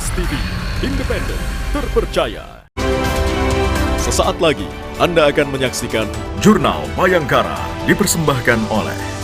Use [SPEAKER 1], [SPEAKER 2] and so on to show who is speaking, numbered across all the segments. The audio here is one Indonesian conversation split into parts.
[SPEAKER 1] Kompas TV, independen, terpercaya. Sesaat lagi Anda akan menyaksikan Jurnal Bayangkara dipersembahkan oleh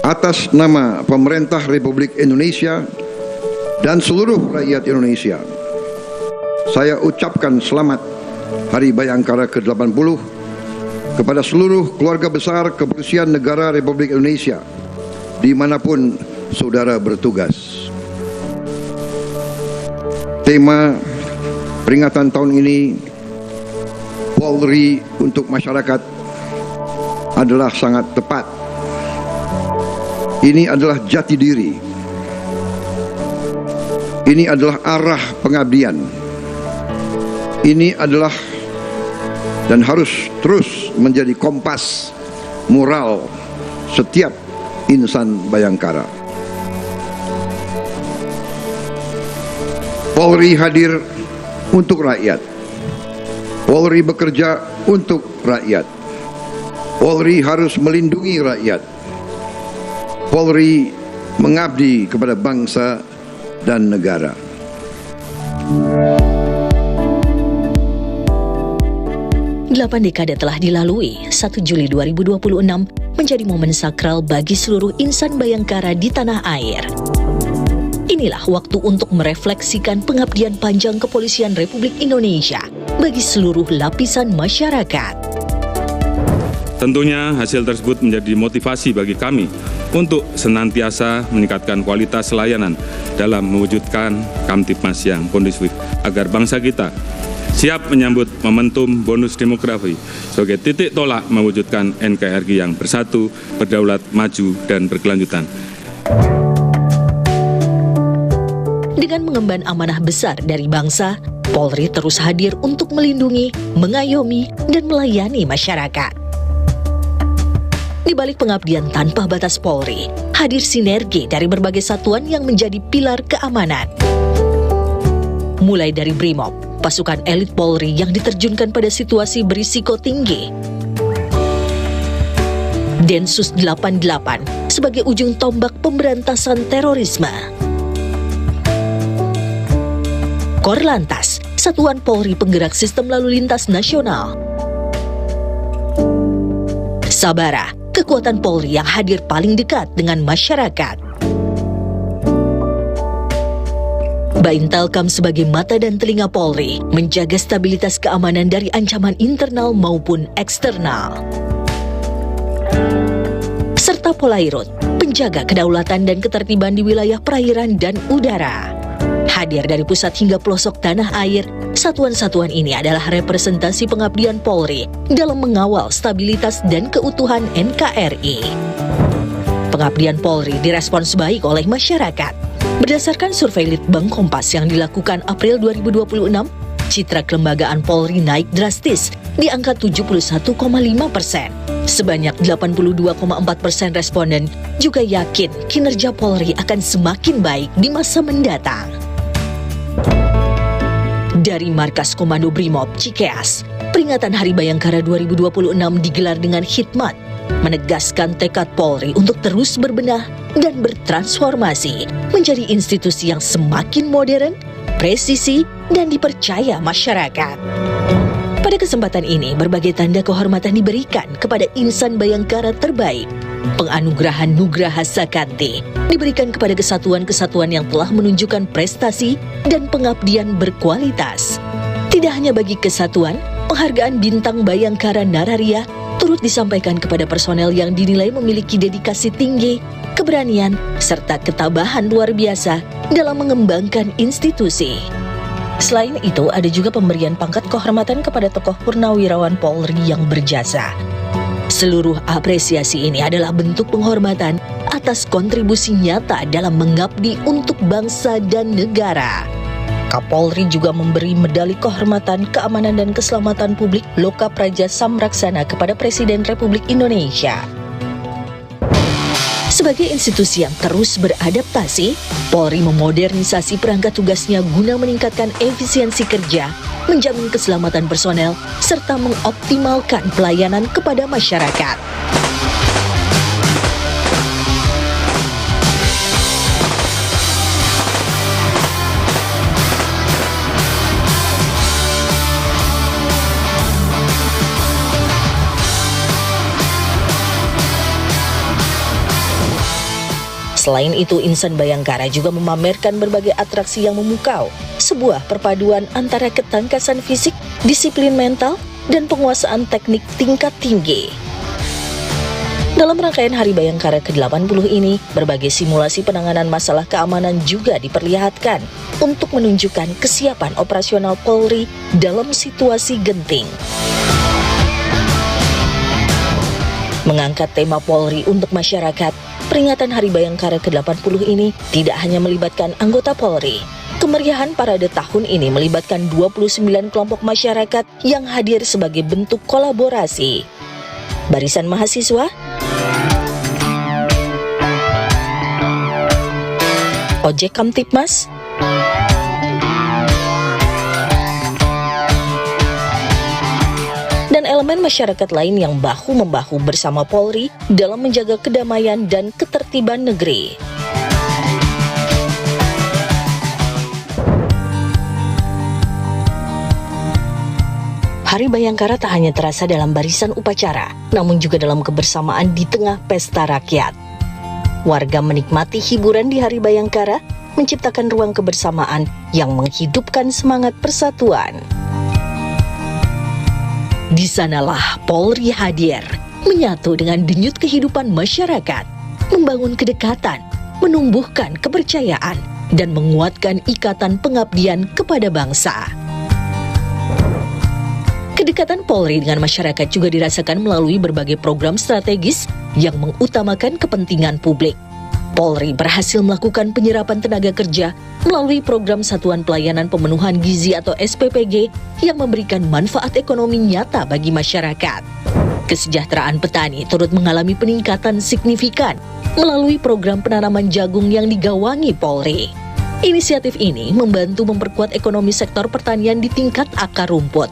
[SPEAKER 2] atas nama pemerintah Republik Indonesia dan seluruh rakyat Indonesia, saya ucapkan selamat Hari Bayangkara ke-80 kepada seluruh keluarga besar Kepolisian Negara Republik Indonesia dimanapun saudara bertugas. Tema peringatan tahun ini, Polri untuk masyarakat, adalah sangat tepat. Ini adalah jati diri. Ini adalah arah pengabdian. Ini adalah dan harus terus menjadi kompas moral setiap insan Bayangkara. Polri hadir untuk rakyat. Polri bekerja untuk rakyat. Polri harus melindungi rakyat. Polri mengabdi kepada bangsa dan negara.
[SPEAKER 3] Delapan dekade telah dilalui, 1 Juli 2026 menjadi momen sakral bagi seluruh insan Bayangkara di tanah air. Inilah waktu untuk merefleksikan pengabdian panjang Kepolisian Republik Indonesia bagi seluruh lapisan masyarakat.
[SPEAKER 4] Tentunya hasil tersebut menjadi motivasi bagi kami untuk senantiasa meningkatkan kualitas layanan dalam mewujudkan Kamtipmas yang kondusif agar bangsa kita siap menyambut momentum bonus demografi sebagai titik tolak mewujudkan NKRI yang bersatu, berdaulat, maju, dan berkelanjutan.
[SPEAKER 3] Dengan mengemban amanah besar dari bangsa, Polri terus hadir untuk melindungi, mengayomi, dan melayani masyarakat. Di balik pengabdian tanpa batas Polri, hadir sinergi dari berbagai satuan yang menjadi pilar keamanan. Mulai dari Brimob, pasukan elit Polri yang diterjunkan pada situasi berisiko tinggi. Densus 88 sebagai ujung tombak pemberantasan terorisme. Korlantas, Satuan Polri penggerak sistem lalu lintas nasional. Sabara, kekuatan Polri yang hadir paling dekat dengan masyarakat. Baintelkam sebagai mata dan telinga Polri, menjaga stabilitas keamanan dari ancaman internal maupun eksternal. Serta Polairut, penjaga kedaulatan dan ketertiban di wilayah perairan dan udara. Hadir dari pusat hingga pelosok tanah air, satuan-satuan ini adalah representasi pengabdian Polri dalam mengawal stabilitas dan keutuhan NKRI. Pengabdian Polri direspons baik oleh masyarakat. Berdasarkan survei Litbang Kompas yang dilakukan April 2026, citra kelembagaan Polri naik drastis di angka 71,5%. Sebanyak 82,4% responden juga yakin kinerja Polri akan semakin baik di masa mendatang. Dari Markas Komando Brimob Cikeas, peringatan Hari Bayangkara 2026 digelar dengan khidmat, menegaskan tekad Polri untuk terus berbenah dan bertransformasi menjadi institusi yang semakin modern, presisi, dan dipercaya masyarakat. Pada kesempatan ini, berbagai tanda kehormatan diberikan kepada insan Bayangkara terbaik. Penganugerahan Nugraha Sakti diberikan kepada kesatuan-kesatuan yang telah menunjukkan prestasi dan pengabdian berkualitas. Tidak hanya bagi kesatuan, penghargaan Bintang Bayangkara Nararia turut disampaikan kepada personel yang dinilai memiliki dedikasi tinggi, keberanian, serta ketabahan luar biasa dalam mengembangkan institusi. Selain itu, ada juga pemberian pangkat kehormatan kepada tokoh purnawirawan Polri yang berjasa. Seluruh apresiasi ini adalah bentuk penghormatan atas kontribusi nyata dalam mengabdi untuk bangsa dan negara. Kapolri juga memberi medali kehormatan keamanan dan keselamatan publik Loka Praja Samraksana kepada Presiden Republik Indonesia. Sebagai institusi yang terus beradaptasi, Polri memodernisasi perangkat tugasnya guna meningkatkan efisiensi kerja, menjamin keselamatan personel, serta mengoptimalkan pelayanan kepada masyarakat. Selain itu, insan Bayangkara juga memamerkan berbagai atraksi yang memukau, sebuah perpaduan antara ketangkasan fisik, disiplin mental, dan penguasaan teknik tingkat tinggi. Dalam rangkaian Hari Bayangkara ke-80 ini, berbagai simulasi penanganan masalah keamanan juga diperlihatkan untuk menunjukkan kesiapan operasional Polri dalam situasi genting. Mengangkat tema Polri untuk masyarakat, peringatan Hari Bayangkara ke-80 ini tidak hanya melibatkan anggota Polri. Kemeriahan parade tahun ini melibatkan 29 kelompok masyarakat yang hadir sebagai bentuk kolaborasi. Barisan mahasiswa, Ojek Kamtipmas, dan elemen masyarakat lain yang bahu-membahu bersama Polri dalam menjaga kedamaian dan ketertiban negeri. Hari Bayangkara tak hanya terasa dalam barisan upacara, namun juga dalam kebersamaan di tengah pesta rakyat. Warga menikmati hiburan di Hari Bayangkara, menciptakan ruang kebersamaan yang menghidupkan semangat persatuan. Di sanalah Polri hadir, menyatu dengan denyut kehidupan masyarakat, membangun kedekatan, menumbuhkan kepercayaan, dan menguatkan ikatan pengabdian kepada bangsa. Kedekatan Polri dengan masyarakat juga dirasakan melalui berbagai program strategis yang mengutamakan kepentingan publik. Polri berhasil melakukan penyerapan tenaga kerja melalui program Satuan Pelayanan Pemenuhan Gizi atau SPPG yang memberikan manfaat ekonomi nyata bagi masyarakat. Kesejahteraan petani turut mengalami peningkatan signifikan melalui program penanaman jagung yang digawangi Polri. Inisiatif ini membantu memperkuat ekonomi sektor pertanian di tingkat akar rumput.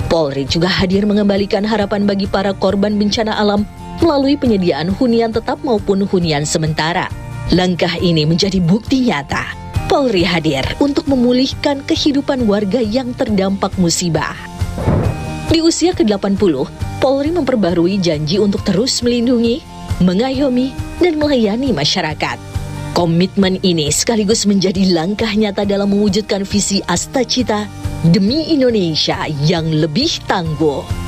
[SPEAKER 3] Polri juga hadir mengembalikan harapan bagi para korban bencana alam melalui penyediaan hunian tetap maupun hunian sementara. Langkah ini menjadi bukti nyata Polri hadir untuk memulihkan kehidupan warga yang terdampak musibah. Di usia ke-80, Polri memperbarui janji untuk terus melindungi, mengayomi, dan melayani masyarakat. Komitmen ini sekaligus menjadi langkah nyata dalam mewujudkan visi Astacita demi Indonesia yang lebih tangguh.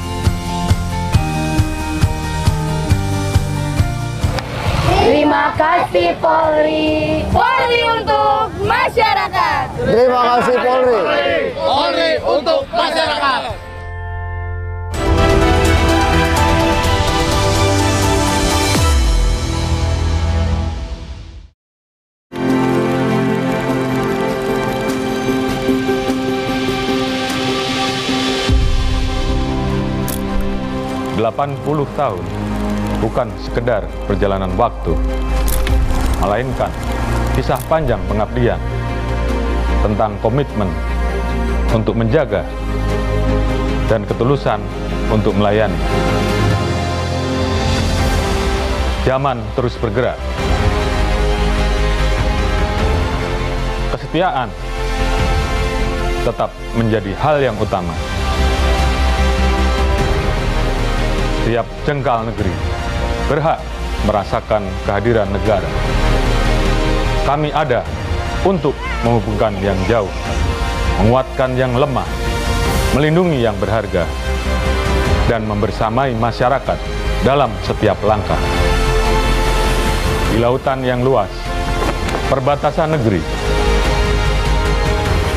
[SPEAKER 5] Terima kasih Polri. Polri untuk masyarakat.
[SPEAKER 6] Terima kasih Polri.
[SPEAKER 7] Polri untuk masyarakat.
[SPEAKER 8] Puluh tahun bukan sekedar perjalanan waktu, melainkan kisah panjang pengabdian tentang komitmen untuk menjaga dan ketulusan untuk melayani. Zaman terus bergerak. Kesetiaan tetap menjadi hal yang utama. Setiap jengkal negeri berhak merasakan kehadiran negara. Kami ada untuk menghubungkan yang jauh, menguatkan yang lemah, melindungi yang berharga, dan membersamai masyarakat dalam setiap langkah. Di lautan yang luas, perbatasan negeri,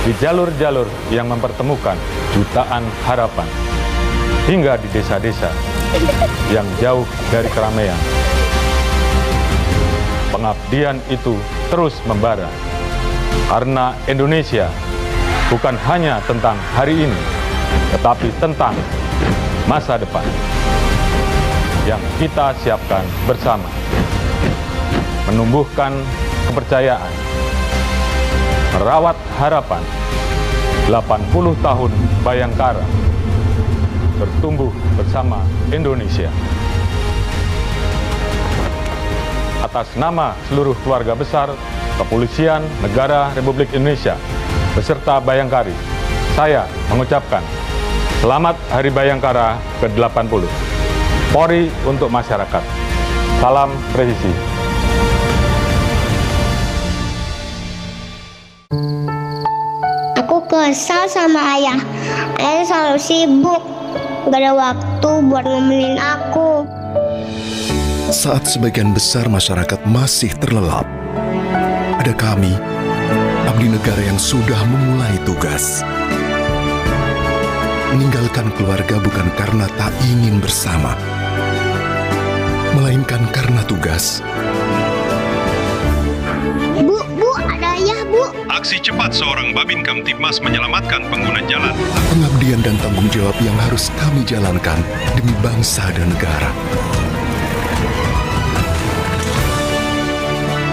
[SPEAKER 8] di jalur-jalur yang mempertemukan jutaan harapan, hingga di desa-desa yang jauh dari keramaian. Pengabdian itu terus membara, karena Indonesia bukan hanya tentang hari ini, tetapi tentang masa depan yang kita siapkan bersama. Menumbuhkan kepercayaan, merawat harapan. 80 tahun Bayangkara bertumbuh bersama Indonesia. Atas nama seluruh keluarga besar Kepolisian Negara Republik Indonesia beserta Bayangkari, saya mengucapkan Selamat Hari Bayangkara ke-80. Polri untuk masyarakat. Salam presisi.
[SPEAKER 6] Aku kesal sama ayah. Ayah selalu sibuk, gak ada waktu buat nemenin aku.
[SPEAKER 9] Saat sebagian besar masyarakat masih terlelap, ada kami, abdi negara yang sudah memulai tugas. Meninggalkan keluarga bukan karena tak ingin bersama, melainkan karena tugas.
[SPEAKER 6] Bu, ada ayah, Bu.
[SPEAKER 1] Aksi cepat seorang Babin Kamtibmas menyelamatkan pengguna jalan.
[SPEAKER 9] Pengabdian dan tanggung jawab yang harus kami jalankan demi bangsa dan negara.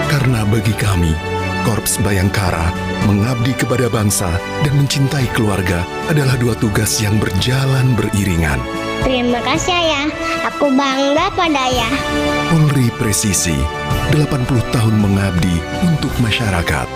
[SPEAKER 9] Karena bagi kami, Korps Bayangkara, mengabdi kepada bangsa dan mencintai keluarga adalah dua tugas yang berjalan beriringan.
[SPEAKER 6] Terima kasih ayah, aku bangga pada ayah.
[SPEAKER 9] Polri Presisi, 80 tahun mengabdi untuk masyarakat.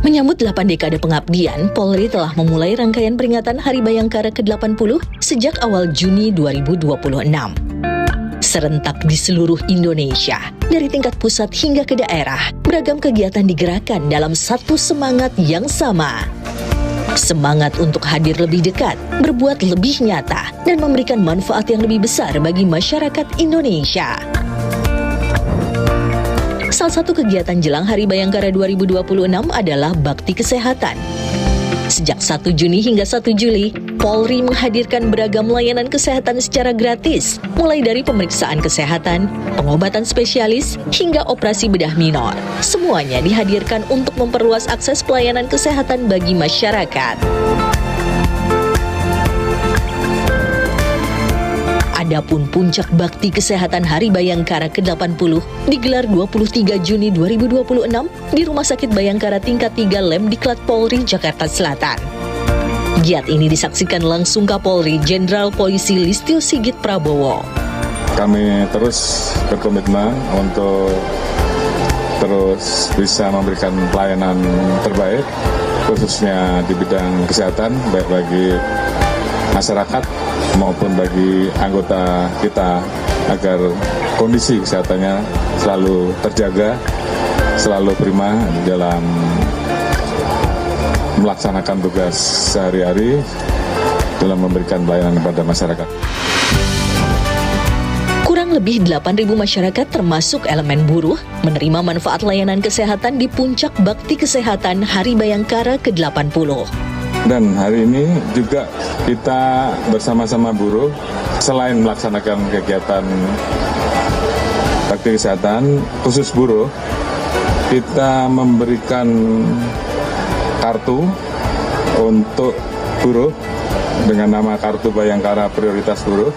[SPEAKER 3] Menyambut 8 dekade pengabdian, Polri telah memulai rangkaian peringatan Hari Bayangkara ke-80 sejak awal Juni 2026. Serentak di seluruh Indonesia, dari tingkat pusat hingga ke daerah, beragam kegiatan digerakkan dalam satu semangat yang sama. Semangat untuk hadir lebih dekat, berbuat lebih nyata, dan memberikan manfaat yang lebih besar bagi masyarakat Indonesia. Salah satu kegiatan jelang Hari Bayangkara 2026 adalah Bakti Kesehatan. Sejak 1 Juni hingga 1 Juli, Polri menghadirkan beragam layanan kesehatan secara gratis, mulai dari pemeriksaan kesehatan, pengobatan spesialis, hingga operasi bedah minor. Semuanya dihadirkan untuk memperluas akses pelayanan kesehatan bagi masyarakat. Adapun puncak Bakti Kesehatan Hari Bayangkara ke-80 digelar 23 Juni 2026 di Rumah Sakit Bayangkara tingkat 3 Lemdiklat Polri, Jakarta Selatan. Giat ini disaksikan langsung Kapolri Jenderal Polisi Listio Sigit Prabowo.
[SPEAKER 4] Kami terus berkomitmen untuk terus bisa memberikan pelayanan terbaik, khususnya di bidang kesehatan, baik bagi masyarakat maupun bagi anggota kita, agar kondisi kesehatannya selalu terjaga, selalu prima dalam melaksanakan tugas sehari-hari dalam memberikan pelayanan kepada masyarakat.
[SPEAKER 3] Kurang lebih 8.000 masyarakat termasuk elemen buruh menerima manfaat layanan kesehatan di puncak Bakti Kesehatan Hari Bayangkara ke-80.
[SPEAKER 4] Dan hari ini juga kita bersama-sama buruh, selain melaksanakan kegiatan bakti kesehatan khusus buruh, kita memberikan kartu untuk buruh dengan nama Kartu Bayangkara Prioritas Buruh.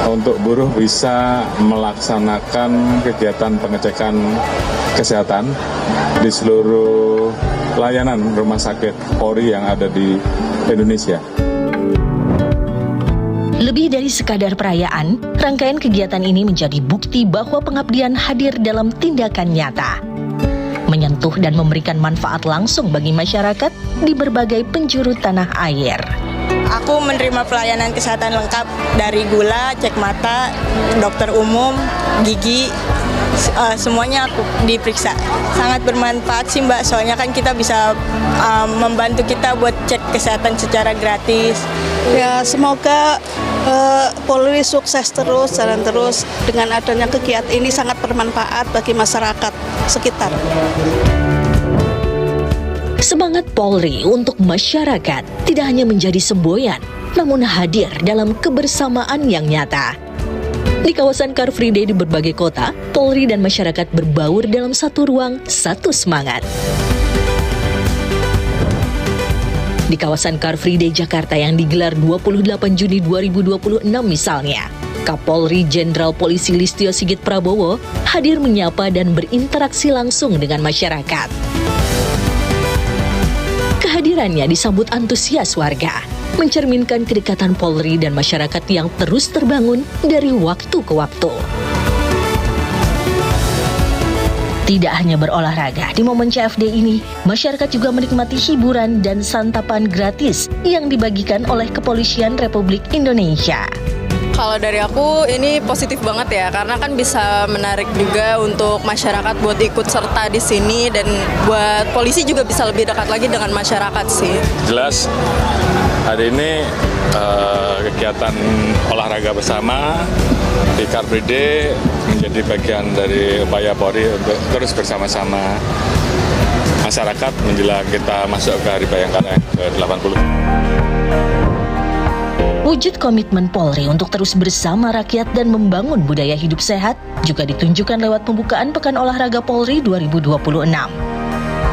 [SPEAKER 8] untuk buruh bisa melaksanakan kegiatan pengecekan kesehatan di seluruh layanan rumah sakit Polri yang ada di Indonesia.
[SPEAKER 3] Lebih dari sekadar perayaan, rangkaian kegiatan ini menjadi bukti bahwa pengabdian hadir dalam tindakan nyata, menyentuh dan memberikan manfaat langsung bagi masyarakat di berbagai penjuru tanah air.
[SPEAKER 10] Aku menerima pelayanan kesehatan lengkap dari gula, cek mata, dokter umum, gigi, semuanya aku diperiksa. Sangat bermanfaat sih Mbak, soalnya kan kita bisa membantu kita buat cek kesehatan secara gratis.
[SPEAKER 11] Ya, semoga Polri sukses terus, jalan terus. Dengan adanya kegiatan ini sangat bermanfaat bagi masyarakat sekitar.
[SPEAKER 3] Semangat Polri untuk masyarakat tidak hanya menjadi semboyan, namun hadir dalam kebersamaan yang nyata. Di kawasan Car Free Day di berbagai kota, Polri dan masyarakat berbaur dalam satu ruang, satu semangat. Di kawasan Car Free Day Jakarta yang digelar 28 Juni 2026 misalnya, Kapolri Jenderal Polisi Listio Sigit Prabowo hadir menyapa dan berinteraksi langsung dengan masyarakat. Kehadirannya disambut antusias warga, mencerminkan kedekatan Polri dan masyarakat yang terus terbangun dari waktu ke waktu. Tidak hanya berolahraga, di momen CFD ini, masyarakat juga menikmati hiburan dan santapan gratis yang dibagikan oleh Kepolisian Republik Indonesia.
[SPEAKER 12] Kalau dari aku ini positif banget ya, karena kan bisa menarik juga untuk masyarakat buat ikut serta di sini dan buat polisi juga bisa lebih dekat lagi dengan masyarakat sih.
[SPEAKER 8] Jelas hari ini kegiatan olahraga bersama di Car Free Day menjadi bagian dari upaya Polri untuk terus bersama-sama masyarakat menjelang kita masuk ke Hari Bayangkara ke-80.
[SPEAKER 3] Wujud komitmen Polri untuk terus bersama rakyat dan membangun budaya hidup sehat juga ditunjukkan lewat pembukaan Pekan Olahraga Polri 2026.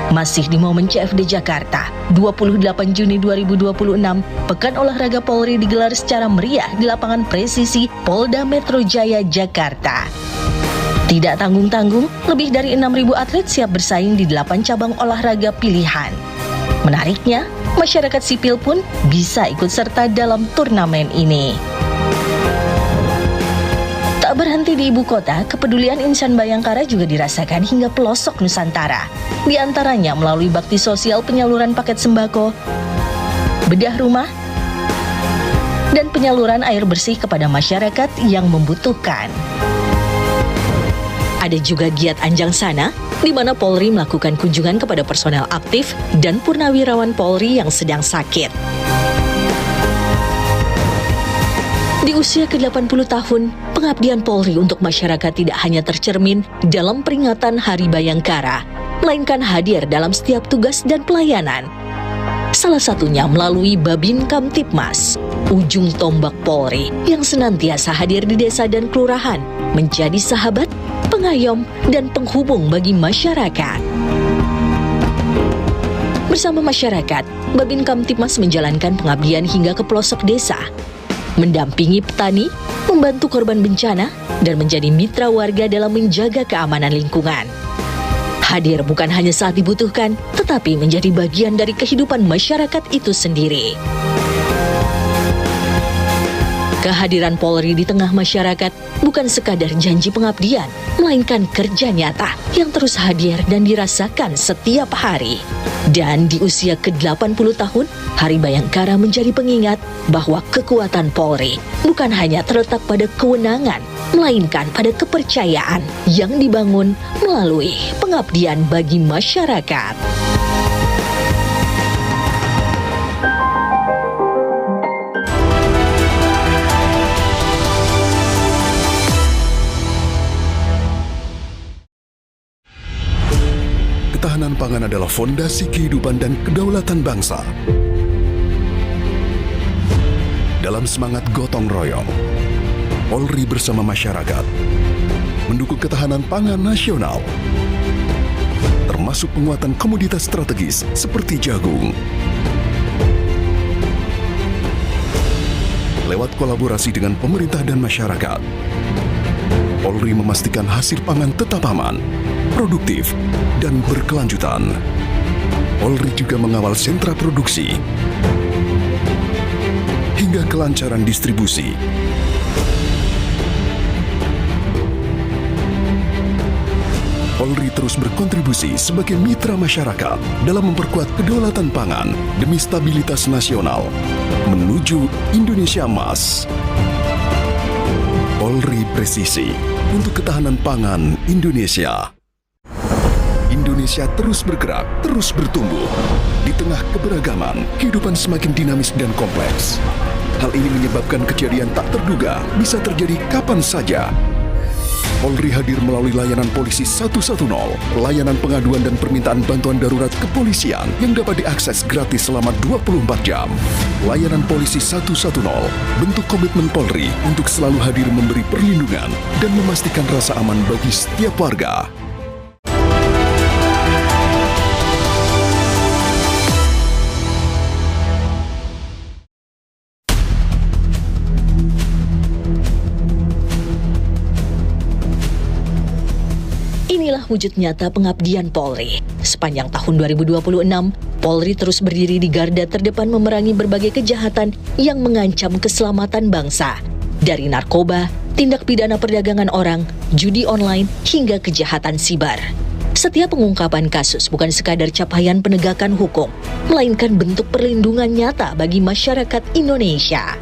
[SPEAKER 3] Masih di momen CFD Jakarta, 28 Juni 2026, Pekan Olahraga Polri digelar secara meriah di lapangan presisi Polda Metro Jaya, Jakarta. Tidak tanggung-tanggung, lebih dari 6.000 atlet siap bersaing di 8 cabang olahraga pilihan. Menariknya, masyarakat sipil pun bisa ikut serta dalam turnamen ini. Tak berhenti di ibu kota, kepedulian insan Bayangkara juga dirasakan hingga pelosok Nusantara. Di antaranya melalui bakti sosial penyaluran paket sembako, bedah rumah, dan penyaluran air bersih kepada masyarakat yang membutuhkan. Ada juga giat Anjang Sana, di mana Polri melakukan kunjungan kepada personel aktif dan purnawirawan Polri yang sedang sakit. Di usia ke-80 tahun, pengabdian Polri untuk masyarakat tidak hanya tercermin dalam peringatan Hari Bayangkara, melainkan hadir dalam setiap tugas dan pelayanan. Salah satunya melalui Babin Kamtipmas, ujung tombak Polri yang senantiasa hadir di desa dan kelurahan, menjadi sahabat, pengayom, dan penghubung bagi masyarakat. Bersama masyarakat, Babin Kamtipmas menjalankan pengabdian hingga ke pelosok desa, mendampingi petani, membantu korban bencana, dan menjadi mitra warga dalam menjaga keamanan lingkungan. Hadir bukan hanya saat dibutuhkan, tetapi menjadi bagian dari kehidupan masyarakat itu sendiri. Kehadiran Polri di tengah masyarakat bukan sekadar janji pengabdian, melainkan kerja nyata yang terus hadir dan dirasakan setiap hari. Dan di usia ke-80 tahun, Hari Bayangkara menjadi pengingat bahwa kekuatan Polri bukan hanya terletak pada kewenangan, melainkan pada kepercayaan yang dibangun melalui pengabdian bagi masyarakat.
[SPEAKER 9] Ketahanan pangan adalah fondasi kehidupan dan kedaulatan bangsa. Dalam semangat gotong royong, Polri bersama masyarakat mendukung ketahanan pangan nasional, termasuk penguatan komoditas strategis seperti jagung. lewat kolaborasi dengan pemerintah dan masyarakat. Polri memastikan hasil pangan tetap aman, produktif, dan berkelanjutan. Polri juga mengawal sentra produksi hingga kelancaran distribusi. Polri terus berkontribusi sebagai mitra masyarakat dalam memperkuat kedaulatan pangan demi stabilitas nasional menuju Indonesia Emas. Polri presisi untuk ketahanan pangan Indonesia. Indonesia terus bergerak, terus bertumbuh. Di tengah keberagaman, kehidupan semakin dinamis dan kompleks. Hal ini menyebabkan kejadian tak terduga bisa terjadi kapan saja. Polri hadir melalui layanan Polisi 110, layanan pengaduan dan permintaan bantuan darurat kepolisian yang dapat diakses gratis selama 24 jam. Layanan Polisi 110, bentuk komitmen Polri untuk selalu hadir memberi perlindungan dan memastikan rasa aman bagi setiap warga.
[SPEAKER 3] Inilah wujud nyata pengabdian Polri. Sepanjang tahun 2026, Polri terus berdiri di garda terdepan memerangi berbagai kejahatan yang mengancam keselamatan bangsa. Dari narkoba, tindak pidana perdagangan orang, judi online, hingga kejahatan siber. Setiap pengungkapan kasus bukan sekadar capaian penegakan hukum, melainkan bentuk perlindungan nyata bagi masyarakat Indonesia.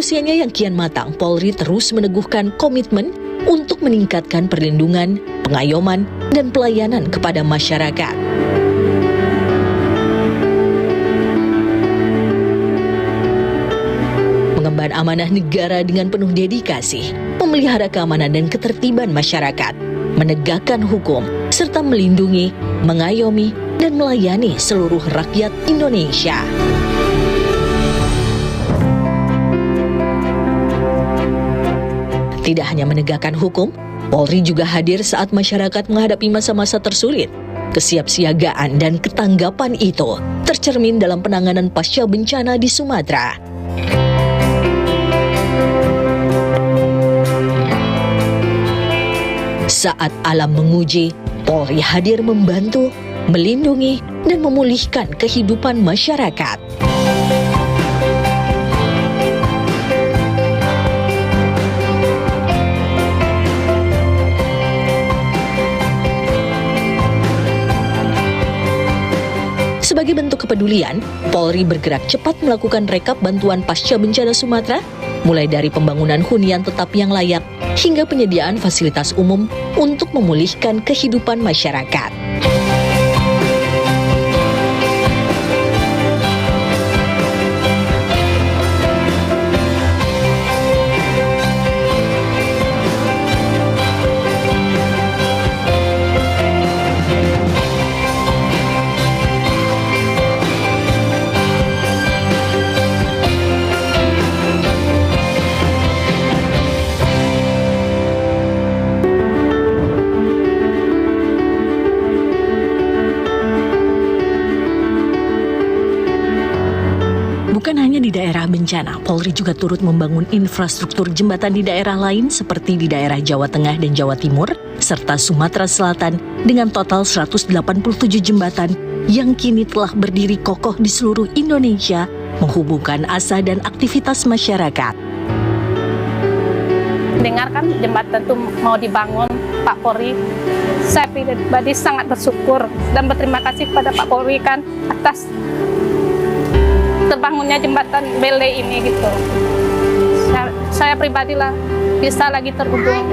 [SPEAKER 3] Usianya yang kian matang, Polri terus meneguhkan komitmen untuk meningkatkan perlindungan, pengayoman, dan pelayanan kepada masyarakat. Mengemban amanah negara dengan penuh dedikasi, memelihara keamanan dan ketertiban masyarakat, menegakkan hukum, serta melindungi, mengayomi, dan melayani seluruh rakyat Indonesia. Tidak hanya menegakkan hukum, Polri juga hadir saat masyarakat menghadapi masa-masa tersulit. Kesiapsiagaan dan ketanggapan itu tercermin dalam penanganan pasca bencana di Sumatera. Saat alam menguji, Polri hadir membantu, melindungi, dan memulihkan kehidupan masyarakat. Sebagai bentuk kepedulian, Polri bergerak cepat melakukan rekap bantuan pasca bencana Sumatera, mulai dari pembangunan hunian tetap yang layak, hingga penyediaan fasilitas umum untuk memulihkan kehidupan masyarakat. Bukan hanya di daerah bencana, Polri juga turut membangun infrastruktur jembatan di daerah lain seperti di daerah Jawa Tengah dan Jawa Timur, serta Sumatera Selatan dengan total 187 jembatan yang kini telah berdiri kokoh di seluruh Indonesia, menghubungkan asa dan aktivitas masyarakat.
[SPEAKER 13] Dengarkan jembatan itu mau dibangun, Pak Polri, saya pribadi sangat bersyukur dan berterima kasih kepada Pak Polri kan atas terbangunnya jembatan Bele ini gitu. Saya pribadilah bisa lagi terhubung,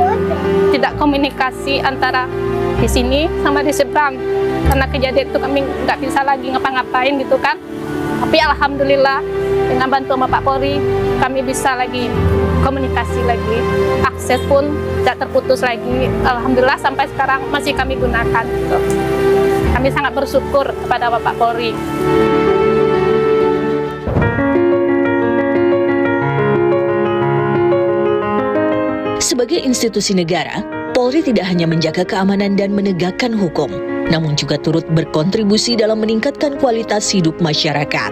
[SPEAKER 13] tidak komunikasi antara di sini sama di seberang karena kejadian itu kami nggak bisa lagi ngapa-ngapain gitu kan. Tapi alhamdulillah dengan bantuan Pak Polri kami bisa lagi komunikasi lagi, akses pun tidak terputus lagi. Alhamdulillah sampai sekarang masih kami gunakan gitu. Kami sangat bersyukur kepada Bapak Polri.
[SPEAKER 3] Sebagai Sebagai institusi negara, Polri tidak hanya menjaga keamanan dan menegakkan hukum, namun juga turut berkontribusi dalam meningkatkan kualitas hidup masyarakat.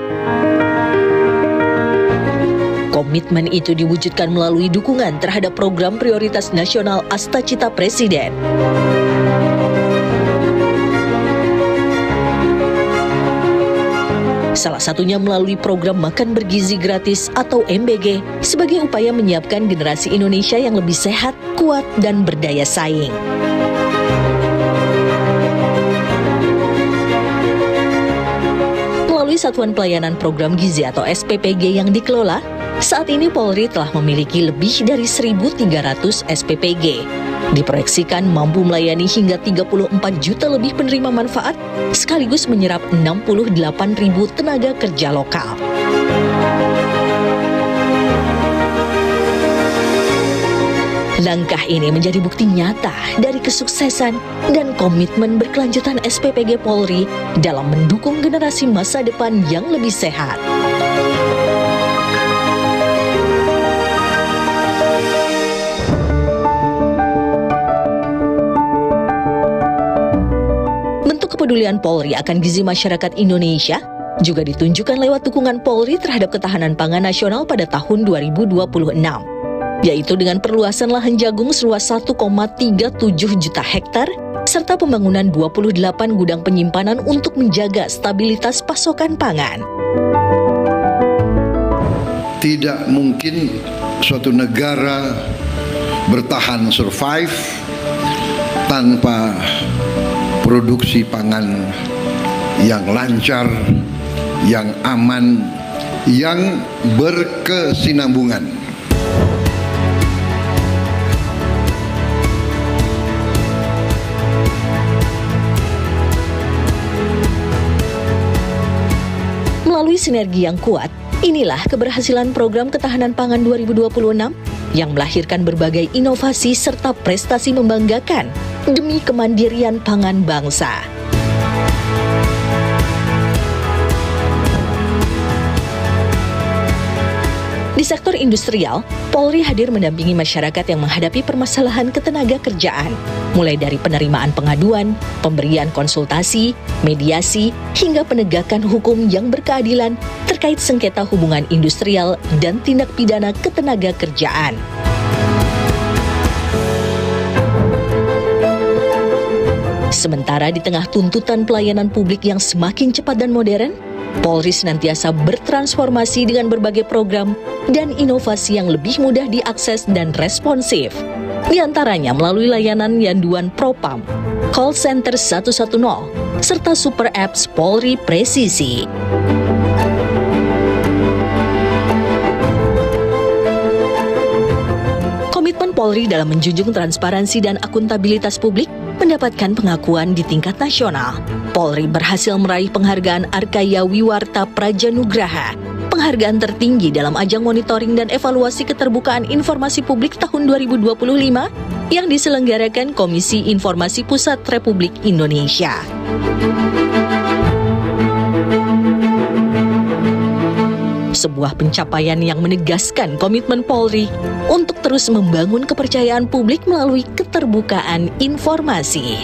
[SPEAKER 3] Komitmen itu diwujudkan melalui dukungan terhadap program prioritas nasional Astacita Presiden. Salah satunya melalui program Makan Bergizi Gratis atau MBG sebagai upaya menyiapkan generasi Indonesia yang lebih sehat, kuat, dan berdaya saing. Melalui Satuan Pelayanan Program Gizi atau SPPG yang dikelola, saat ini Polri telah memiliki lebih dari 1.300 SPPG. Diproyeksikan mampu melayani hingga 34 juta lebih penerima manfaat, sekaligus menyerap 68.000 tenaga kerja lokal. Langkah ini menjadi bukti nyata dari kesuksesan dan komitmen berkelanjutan SPPG Polri dalam mendukung generasi masa depan yang lebih sehat. Kepedulian Polri akan gizi masyarakat Indonesia juga ditunjukkan lewat dukungan Polri terhadap ketahanan pangan nasional pada tahun 2026, yaitu dengan perluasan lahan jagung seluas 1,37 juta hektar, serta pembangunan 28 gudang penyimpanan untuk menjaga stabilitas pasokan pangan.
[SPEAKER 2] Tidak mungkin suatu negara bertahan survive tanpa produksi pangan yang lancar, yang aman, yang berkesinambungan.
[SPEAKER 3] Melalui sinergi yang kuat, inilah keberhasilan program ketahanan pangan 2026 yang melahirkan berbagai inovasi serta prestasi membanggakan demi kemandirian pangan bangsa. Di sektor industrial, Polri hadir mendampingi masyarakat yang menghadapi permasalahan ketenaga kerjaan, mulai dari penerimaan pengaduan, pemberian konsultasi, mediasi, hingga penegakan hukum yang berkeadilan terkait sengketa hubungan industrial dan tindak pidana ketenaga kerjaan. Sementara di tengah tuntutan pelayanan publik yang semakin cepat dan modern, Polri senantiasa bertransformasi dengan berbagai program dan inovasi yang lebih mudah diakses dan responsif. Di antaranya melalui layanan Yanduan Propam, Call Center 110, serta Super Apps Polri Presisi. Komitmen Polri dalam menjunjung transparansi dan akuntabilitas publik mendapatkan pengakuan di tingkat nasional. Polri berhasil meraih penghargaan Arkaya Wiwarta Prajanugraha, penghargaan tertinggi dalam ajang monitoring dan evaluasi keterbukaan informasi publik tahun 2025 yang diselenggarakan Komisi Informasi Pusat Republik Indonesia. Sebuah pencapaian yang menegaskan komitmen Polri untuk terus membangun kepercayaan publik melalui keterbukaan informasi.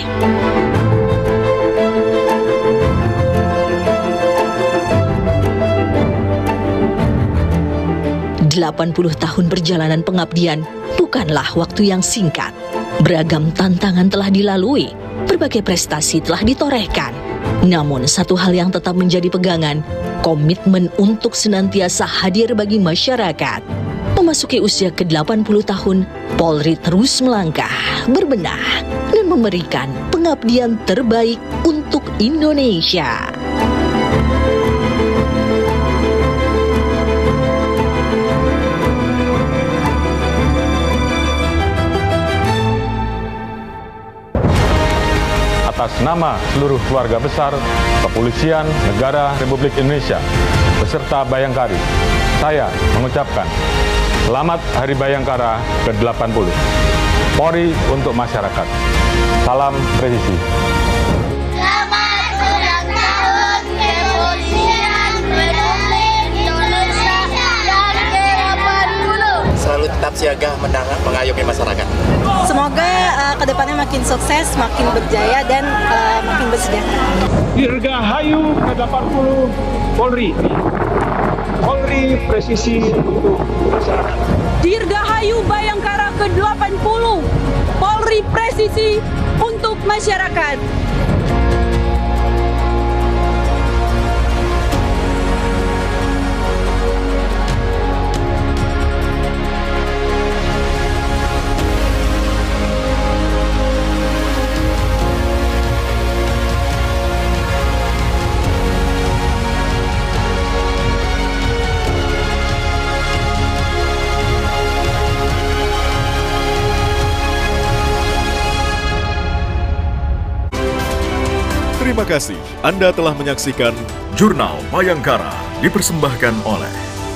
[SPEAKER 3] 80 tahun perjalanan pengabdian bukanlah waktu yang singkat. Beragam tantangan telah dilalui, berbagai prestasi telah ditorehkan. Namun satu hal yang tetap menjadi pegangan, komitmen untuk senantiasa hadir bagi masyarakat. Memasuki usia ke-80 tahun, Polri terus melangkah, berbenah, dan memberikan pengabdian terbaik untuk Indonesia.
[SPEAKER 8] Atas nama seluruh keluarga besar Kepolisian Negara Republik Indonesia beserta Bayangkari, saya mengucapkan Selamat Hari Bayangkara ke-80. Polri untuk masyarakat. Salam presisi.
[SPEAKER 5] Selamat ulang tahun Kepolisian Republik Indonesia yang ke-80.
[SPEAKER 14] Selalu tetap siaga mengayomi masyarakat.
[SPEAKER 15] Semoga kedepannya makin sukses, makin berjaya, dan makin bersejahtera.
[SPEAKER 16] Dirgahayu ke-80 Polri. Polri presisi untuk masyarakat.
[SPEAKER 17] Dirgahayu Bayangkara ke-80 Polri presisi untuk masyarakat.
[SPEAKER 18] Terima kasih Anda telah menyaksikan Jurnal Bayangkara dipersembahkan oleh